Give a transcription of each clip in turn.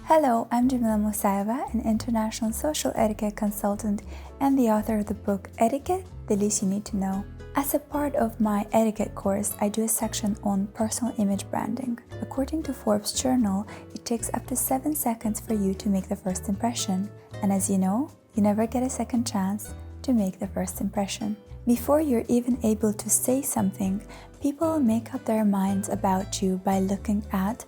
Hello, I'm Jamila Musaeva, an international social etiquette consultant and the author of the book Etiquette, the Least You Need to Know. As a part of my etiquette course, I do a section on personal image branding. According to Forbes journal, it takes up to 7 seconds for you to make the first impression. And as you know, you never get a second chance to make the first impression. Before you're even able to say something, people make up their minds about you by looking at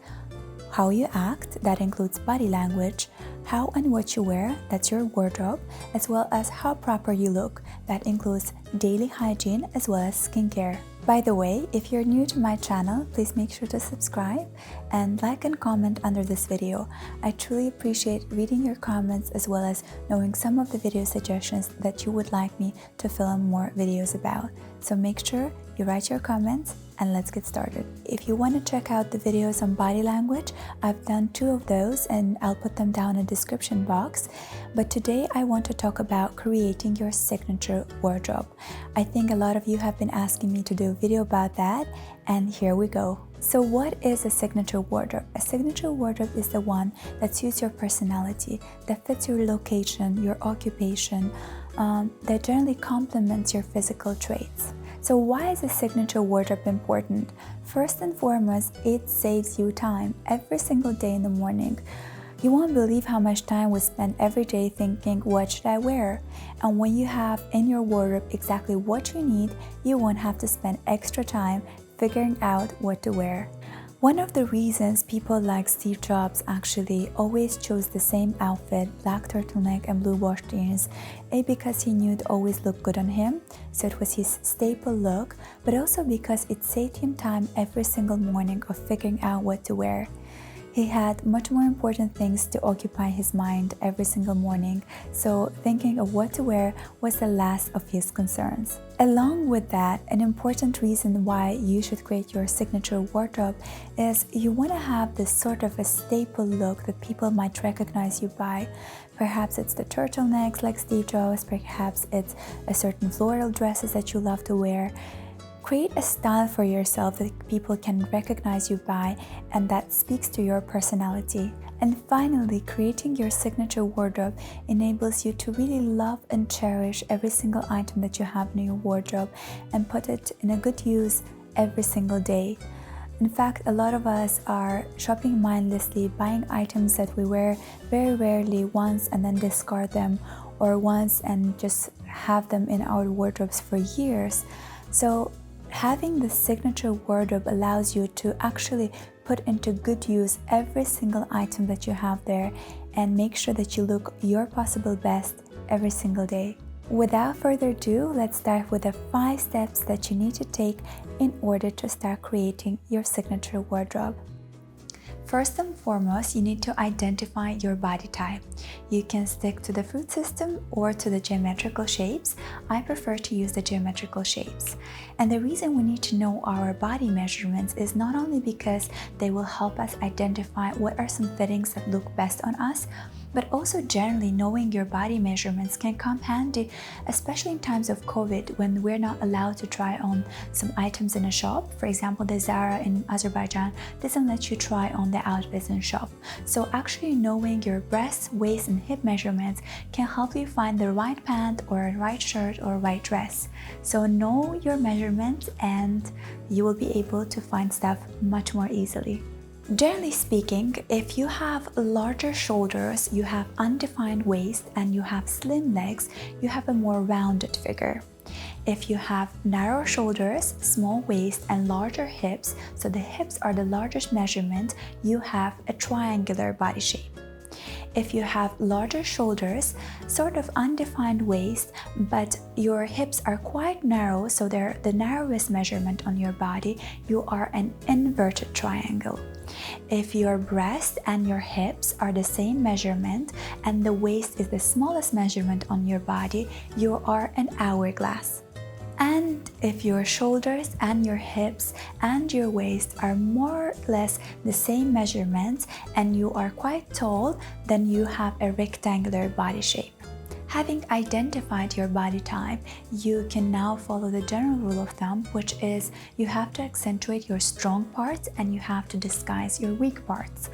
how you act, that includes body language, how and what you wear, that's your wardrobe, as well as how proper you look, that includes daily hygiene as well as skincare. By the way, if you're new to my channel, please make sure to subscribe and like and comment under this video. I truly appreciate reading your comments as well as knowing some of the video suggestions that you would like me to film more videos about. So make sure you write your comments and let's get started. If you want to check out the videos on body language, I've done 2 of those and I'll put them down in the description box. But today I want to talk about creating your signature wardrobe. I think a lot of you have been asking me to do a video about that, and here we go. So what is a signature wardrobe? A signature wardrobe is the one that suits your personality, that fits your location, your occupation, that generally complements your physical traits. So why is a signature wardrobe important? First and foremost, it saves you time every single day in the morning. You won't believe how much time we spend every day thinking, what should I wear? And when you have in your wardrobe exactly what you need, you won't have to spend extra time figuring out what to wear. One of the reasons people like Steve Jobs actually always chose the same outfit, black turtleneck and blue wash jeans, because he knew it always looked good on him, so it was his staple look, but also because it saved him time every single morning of figuring out what to wear. He had much more important things to occupy his mind every single morning, so thinking of what to wear was the last of his concerns. Along with that, an important reason why you should create your signature wardrobe is you want to have this sort of a staple look that people might recognize you by. Perhaps it's the turtlenecks like Steve Jobs, perhaps it's a certain floral dresses that you love to wear. Create a style for yourself that people can recognize you by and that speaks to your personality. And finally, creating your signature wardrobe enables you to really love and cherish every single item that you have in your wardrobe and put it in a good use every single day. In fact, a lot of us are shopping mindlessly, buying items that we wear very rarely once and then discard them, or once and just have them in our wardrobes for years. So having the signature wardrobe allows you to actually put into good use every single item that you have there and make sure that you look your possible best every single day. Without further ado, let's start with the 5 steps that you need to take in order to start creating your signature wardrobe. First and foremost, you need to identify your body type. You can stick to the fruit system or to the geometrical shapes. I prefer to use the geometrical shapes. And the reason we need to know our body measurements is not only because they will help us identify what are some fittings that look best on us, but also generally knowing your body measurements can come handy, especially in times of COVID when we're not allowed to try on some items in a shop. For example, the Zara in Azerbaijan doesn't let you try on the outfits in shop. So actually knowing your breast, waist and hip measurements can help you find the right pant or right shirt or right dress. So know your measurements and you will be able to find stuff much more easily. Generally speaking, if you have larger shoulders, you have undefined waist, and you have slim legs, you have a more rounded figure. If you have narrow shoulders, small waist, and larger hips, so the hips are the largest measurement, you have a triangular body shape. If you have larger shoulders, sort of undefined waist, but your hips are quite narrow, so they're the narrowest measurement on your body, you are an inverted triangle. If your breast and your hips are the same measurement and the waist is the smallest measurement on your body, you are an hourglass. And if your shoulders and your hips and your waist are more or less the same measurements and you are quite tall, then you have a rectangular body shape. Having identified your body type, you can now follow the general rule of thumb, which is you have to accentuate your strong parts and you have to disguise your weak parts.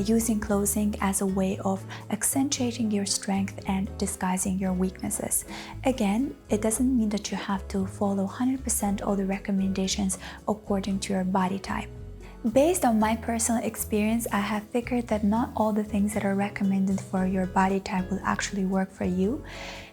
using clothing as a way of accentuating your strength and disguising your weaknesses. Again, it doesn't mean that you have to follow 100% all the recommendations according to your body type. Based on my personal experience, I have figured that not all the things that are recommended for your body type will actually work for you,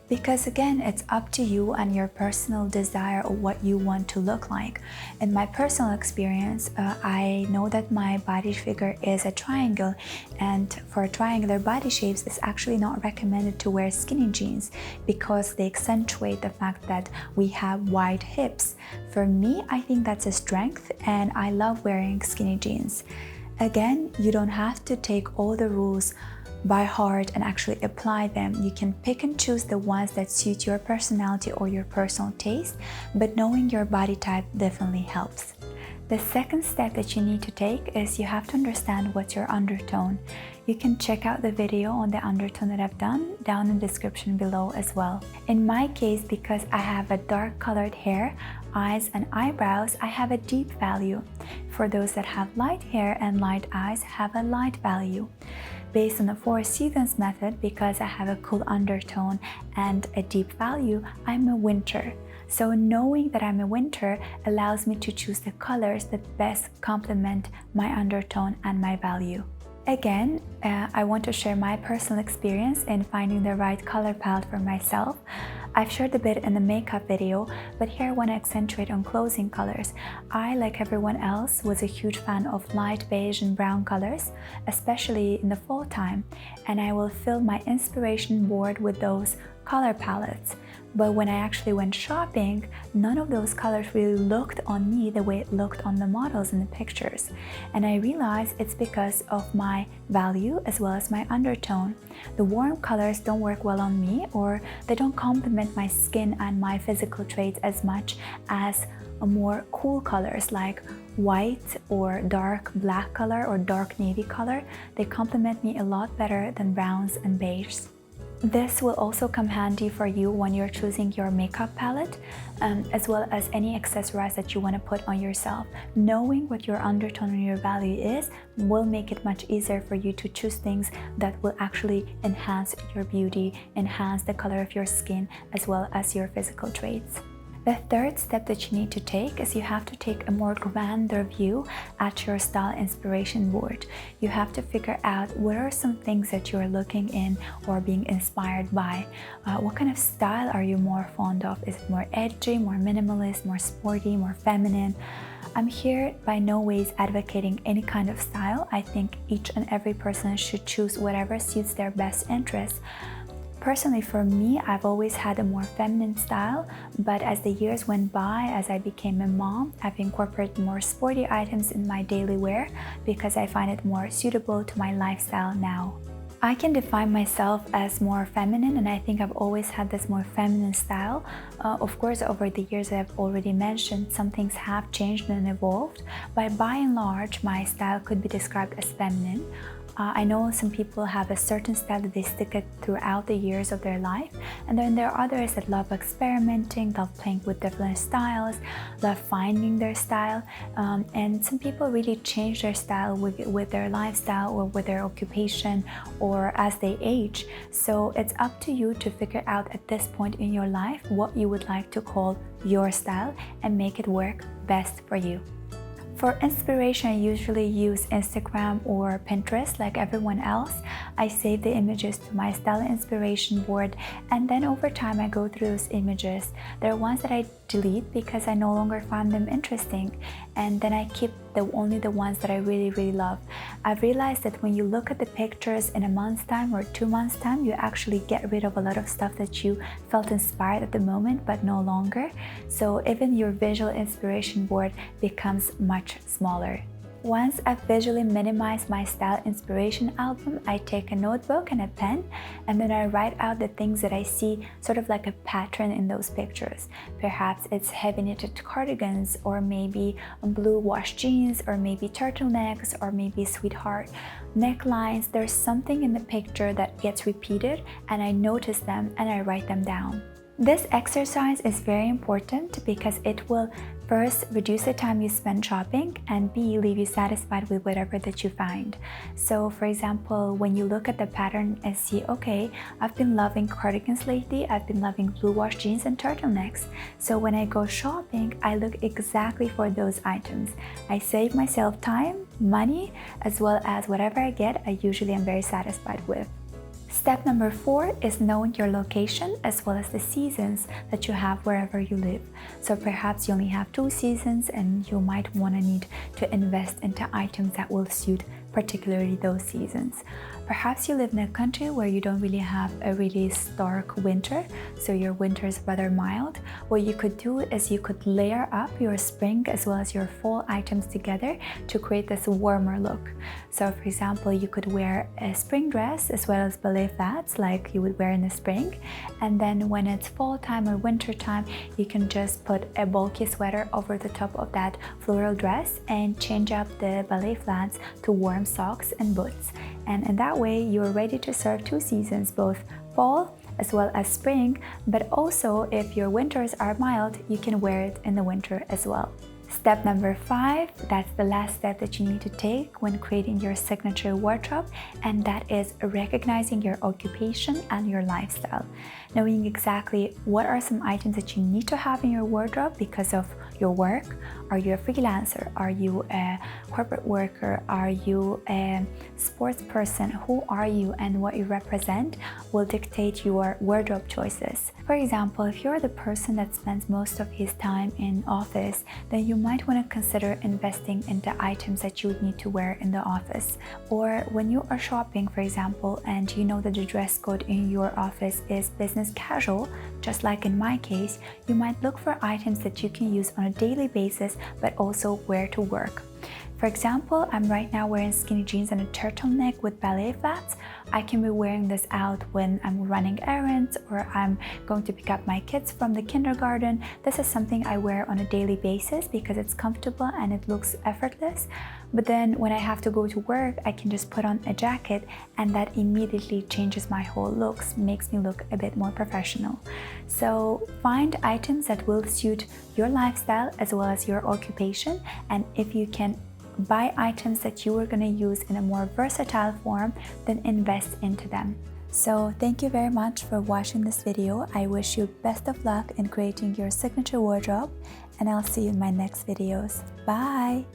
because again, it's up to you and your personal desire of what you want to look like. In my personal experience, I know that my body figure is a triangle, and for triangular body shapes, it's actually not recommended to wear skinny jeans because they accentuate the fact that we have wide hips. For me, I think that's a strength, and I love wearing skinny jeans. Again, you don't have to take all the rules by heart and actually apply them. You can pick and choose the ones that suit your personality or your personal taste, but knowing your body type definitely helps. The second step that you need to take is you have to understand what's your undertone. You can check out the video on the undertone that I've done down in the description below as well. In my case, because I have a dark colored hair, eyes and eyebrows, I have a deep value. For those that have light hair and light eyes, have a light value. Based on the 4 seasons method, because I have a cool undertone and a deep value, I'm a winter. So knowing that I'm a winter allows me to choose the colors that best complement my undertone and my value. Again, I want to share my personal experience in finding the right color palette for myself. I've shared a bit in the makeup video, but here I want to accentuate on clothing colors. I, like everyone else, was a huge fan of light beige and brown colors, especially in the fall time, and I will fill my inspiration board with those color palettes. But when I actually went shopping, none of those colors really looked on me the way it looked on the models in the pictures. And I realized it's because of my value as well as my undertone. The warm colors don't work well on me, or they don't complement my skin and my physical traits as much as more cool colors like white or dark black color or dark navy color. They complement me a lot better than browns and beiges. This will also come handy for you when you're choosing your makeup palette, as well as any accessories that you want to put on yourself. Knowing what your undertone and your value is will make it much easier for you to choose things that will actually enhance your beauty, enhance the color of your skin, as well as your physical traits. The third step that you need to take is you have to take a more grander view at your style inspiration board. You have to figure out what are some things that you're looking in or being inspired by. What kind of style are you more fond of? Is it more edgy, more minimalist, more sporty, more feminine? I'm here by no ways advocating any kind of style. I think each and every person should choose whatever suits their best interests. Personally, for me, I've always had a more feminine style, but as the years went by, as I became a mom, I've incorporated more sporty items in my daily wear because I find it more suitable to my lifestyle now. I can define myself as more feminine, and I think I've always had this more feminine style. Of course, over the years, I've already mentioned, some things have changed and evolved, but by and large, my style could be described as feminine. I know some people have a certain style that they stick it throughout the years of their life, and then there are others that love experimenting, love playing with different styles, love finding their style, and some people really change their style with their lifestyle or with their occupation or as they age. So it's up to you to figure out at this point in your life what you would like to call your style and make it work best for you. For inspiration, I usually use Instagram or Pinterest like everyone else. I save the images to my style inspiration board, and then over time I go through those images. There are ones that I delete because I no longer find them interesting, and then I keep only the ones that I really love. I've realized that when you look at the pictures in a month's time or 2 months' time, you actually get rid of a lot of stuff that you felt inspired at the moment but no longer. So even your visual inspiration board becomes much smaller. Once I've visually minimized my style inspiration album, I take a notebook and a pen, and then I write out the things that I see sort of like a pattern in those pictures. Perhaps it's heavy knitted cardigans, or maybe blue wash jeans, or maybe turtlenecks, or maybe sweetheart necklines. There's something in the picture that gets repeated, and I notice them and I write them down. This exercise is very important because it will First, reduce the time you spend shopping, and B, leave you satisfied with whatever that you find. So for example, when you look at the pattern and see, okay, I've been loving cardigans lately, I've been loving blue wash jeans and turtlenecks. So when I go shopping, I look exactly for those items. I save myself time, money, as well as whatever I get, I usually am very satisfied with. Step number 4 is knowing your location as well as the seasons that you have wherever you live. So perhaps you only have 2 seasons and you might want to need to invest into items that will suit particularly those seasons. Perhaps you live in a country where you don't really have a really stark winter, so your winter is rather mild. What you could do is you could layer up your spring as well as your fall items together to create this warmer look. So for example, you could wear a spring dress as well as ballet flats like you would wear in the spring, and then when it's fall time or winter time, you can just put a bulky sweater over the top of that floral dress and change up the ballet flats to warm socks and boots. And in that way, you're ready to serve 2 seasons, both fall as well as spring, but also if your winters are mild, you can wear it in the winter as well. Step number 5, that's the last step that you need to take when creating your signature wardrobe, and that is recognizing your occupation and your lifestyle. Knowing exactly what are some items that you need to have in your wardrobe because of your work. Are you a freelancer? Are you a corporate worker? Are you a sports person? Who are you and what you represent will dictate your wardrobe choices. For example, if you're the person that spends most of his time in office, then you might want to consider investing into items that you would need to wear in the office. Or when you are shopping, for example, and you know that the dress code in your office is business casual, just like in my case, you might look for items that you can use on a daily basis but also wear to work. For example, I'm right now wearing skinny jeans and a turtleneck with ballet flats. I can be wearing this out when I'm running errands or I'm going to pick up my kids from the kindergarten. This is something I wear on a daily basis because it's comfortable and it looks effortless. But then when I have to go to work, I can just put on a jacket and that immediately changes my whole looks, makes me look a bit more professional. So find items that will suit your lifestyle as well as your occupation, and if you can buy items that you are going to use in a more versatile form, then invest into them. So thank you very much for watching this video. I wish you best of luck in creating your signature wardrobe, and I'll see you in my next videos. Bye!